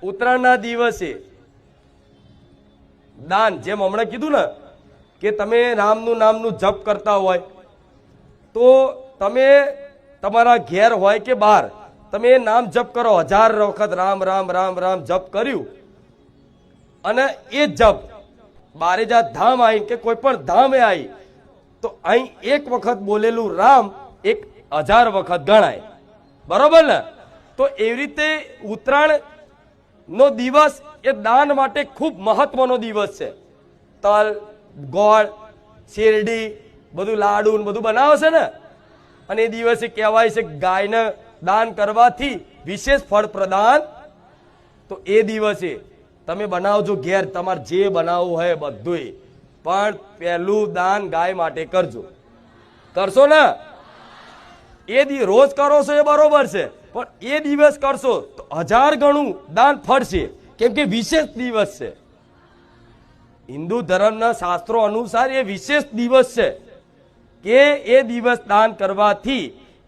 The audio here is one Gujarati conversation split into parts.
ઉત્તરાયણના દિવસે દાન, જેમ હમણાં કીધું ને કે તમે રામનું નામનું જપ કરતા હોય તો તમે તમારા ઘેર હોય કે બહાર તમે નામ જપ કરો, 1000 વખત રામ રામ રામ રામ જપ કર્યું, અને એ જપ બારે જા ધામ આવી કે કોઈ પણ ધામે આવી તો અહીં એક વખત બોલેલું રામ 1000 વખત ગણાય, બરોબર ને? તો એવી રીતે ઉત્તરાયણ નો દિવસ એ દાન માટે ખૂબ મહત્વનો દિવસ છે. તલ, ગોળ, શેરડી, બધું લાડુ બધું બનાવે છે ને, અને એ દિવસે કહેવાય છે ગાયને દાન કરવાથી વિશેષ ફળ પ્રદાન. તો એ દિવસે તમે બનાવજો ઘેર, તમારે જે બનાવવું હોય બધું, પણ પહેલું દાન ગાય માટે કરજો. કરશો ને? એ રોજ કરો છો એ બરોબર છે, પણ એ દિવસ કરશો તો 1000 ગણું દાન ફળશે, કેમ કે વિશેષ દિવસ છે. હિન્દુ ધર્મના શાસ્ત્રો અનુસાર એ વિશેષ દિવસ છે કે એ દિવસ દાન કરવાથી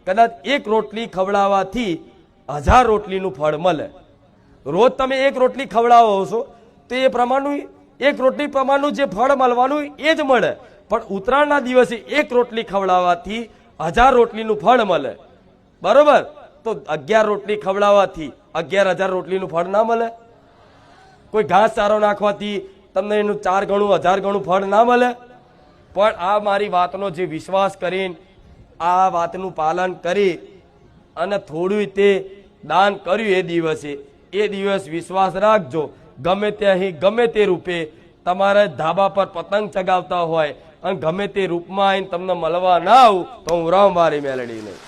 કદાચ 1 રોટલી ખવડાવવાથી 1000 રોટલીનું ફળ મળે. રોજ તમે 1 રોટલી ખવડાવો છો તો એ પ્રમાણનું 1 રોટલી પ્રમાણનું જે ફળ મળવાનું એ જ મળે, પણ ઉત્તરાયણના દિવસે 1 રોટલી ખવડાવવાથી 1000 રોટલીનું ફળ મળે, બરોબર? તો 11 રોટલી ખવડાવવાથી 11000 રોટલીનું ફળ ના મળે? કોઈ ઘાસ ચારો નાખવાથી તમને એનું 4 ગણું 1000 ગણું ફળ ના મળે? પણ આ મારી વાતનો જે વિશ્વાસ કરીને આ વાતનું પાલન કરી અને થોડું તે દાન કર્યું એ દિવસ વિશ્વાસ રાખજો, ગમે ત્યાં ગમે તે રૂપે તમારે ધાબા પર પતંગ ચગાવતા હોય અને ગમે તે રૂપમાં આવીને તમને મળવા ના આવું તો હું રામ મારી મેલડી નહીં.